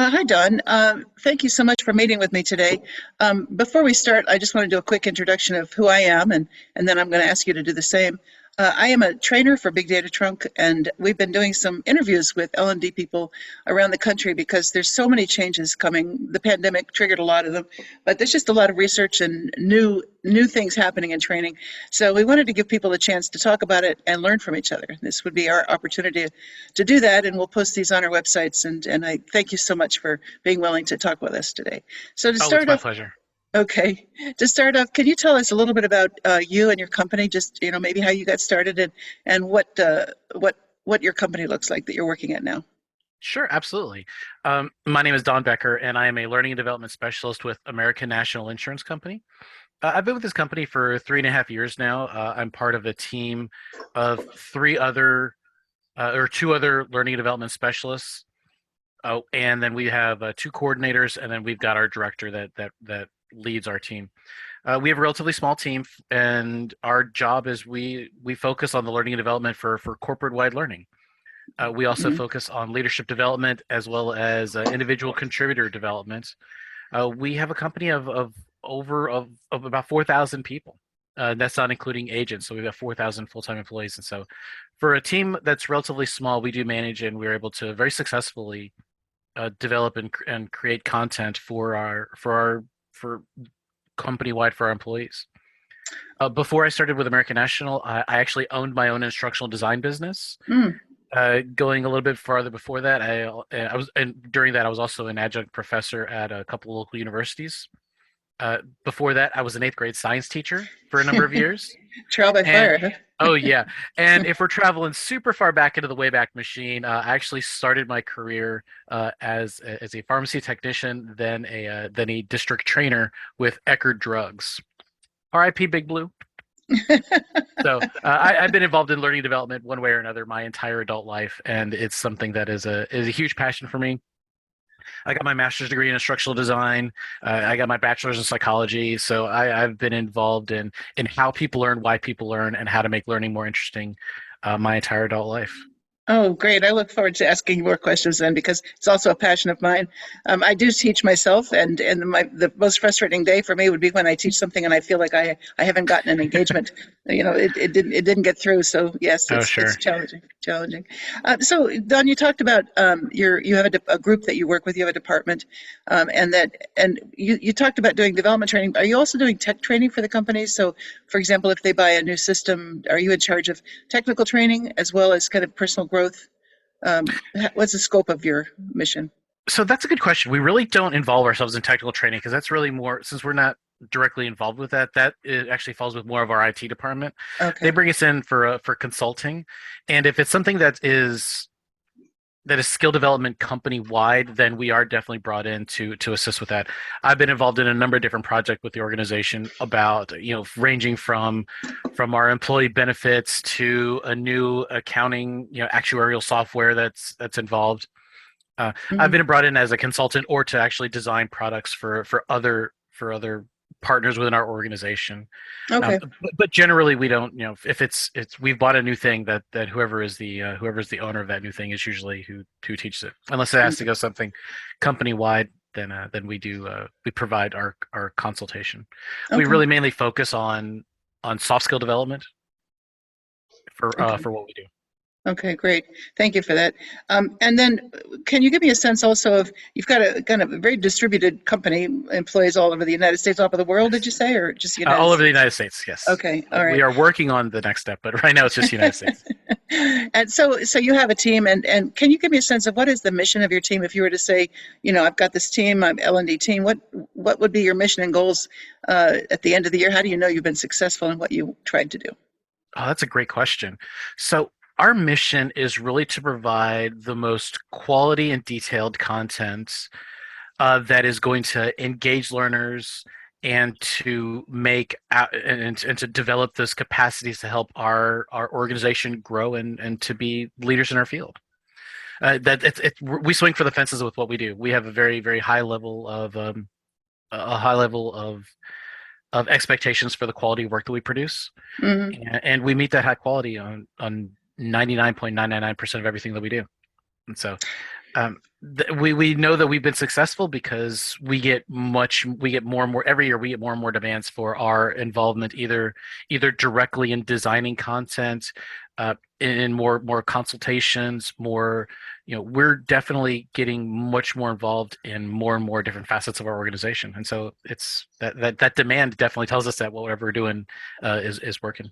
Hi, Don. Thank you so much for meeting with me today. Before we start, I just want to do a quick introduction of who I am, and then I'm going to ask you to do the same. I am a trainer for Big Data Trunk, and we've been doing some interviews with L&D people around the country because there's so many changes coming. The pandemic triggered a lot of them, but there's just a lot of research and new things happening in training. So we wanted to give people a chance to talk about it and learn from each other. This would be our opportunity to do that, and we'll post these on our websites. And I thank you so much for being willing to talk with us today. So to Oh, it's start my off, pleasure. okay, to start off, can you tell us a little bit about you and your company? Just maybe how you got started and what your company looks like that you're working at now. Sure, absolutely. My name is Don Becker, and I am a learning and development specialist with American National Insurance Company. I've been with this company for 3.5 years now. I'm part of a team of two other learning and development specialists. Oh, and then we have two coordinators, and then we've got our director that leads our team. We have a relatively small team, and our job is we focus on the learning and development for corporate wide learning. We also Mhm. focus on leadership development as well as individual contributor development. We have a company of about 4,000 people. That's not including agents, so we've got 4,000 full-time employees. And so, for a team that's relatively small, we do manage and we're able to very successfully develop and create content for company wide for our employees. Before I started with American National, I actually owned my own instructional design business. Mm. Going a little bit farther before that, I was and during that I was also an adjunct professor at a couple of local universities. Before that, I was an eighth grade science teacher for a number of years. Trial by And fire, oh yeah, and if we're traveling super far back into the Wayback Machine, I actually started my career as a pharmacy technician, then a district trainer with Eckerd Drugs. R.I.P. Big Blue. So I've been involved in learning development one way or another my entire adult life, and it's something that is a huge passion for me. I got my master's degree in instructional design. I got my bachelor's in psychology. So I've been involved in how people learn, why people learn, and how to make learning more interesting my entire adult life. Oh, great. I look forward to asking you more questions then because it's also a passion of mine. I do teach myself, and the most frustrating day for me would be when I teach something and I feel like I haven't gotten an engagement. It didn't get through. So yes, Oh, it's sure. challenging. So Don, you talked about you have a group that you work with, you have a department, and you talked about doing development training. Are you also doing tech training for the companies? So, for example, if they buy a new system, are you in charge of technical training as well as kind of personal growth? What's the scope of your mission? So that's a good question. We really don't involve ourselves in technical training because that's really more, since we're not directly involved with that, that it actually falls with more of our IT department. They Okay. bring us in for consulting, and if it's something that is skill development company wide, then we are definitely brought in to assist with that. I've been involved in a number of different projects with the organization about ranging from our employee benefits to a new accounting actuarial software that's involved. I've Mhm. been brought in as a consultant or to actually design products for other partners within our organization. Okay. But generally, we don't. If it's we've bought a new thing that whoever's the owner of that new thing is usually who teaches it. Unless it has to Okay. go something company wide, then we provide our consultation. We Okay. really mainly focus on soft skill development Okay. for what we do. Okay, great. Thank you for that. And then can you give me a sense also of, you've got a kind of a very distributed company, employees all over the United States, all over the world, did you say, or just the United All over the States? United States, yes. Okay, all We right. are working on the next step, but right now it's just United States. And so you have a team, and can you give me a sense of what is the mission of your team? If you were to say, I've got this team, I'm L&D team, what would be your mission and goals at the end of the year? How do you know you've been successful in what you tried to do? Oh, that's a great question. So, our mission is really to provide the most quality and detailed content that is going to engage learners and to and to develop those capacities to help our organization grow and to be leaders in our field. That we swing for the fences with what we do. We have a very very high level of a high level of expectations for the quality of work that we produce, Hmm. and we meet that high quality on 99.999% of everything that we do. And so, we know that we've been successful because we get more and more every year. We get more and more demands for our involvement, either directly in designing content, in more consultations, more. We're definitely getting much more involved in more and more different facets of our organization, and so it's that demand definitely tells us that whatever we're doing is working.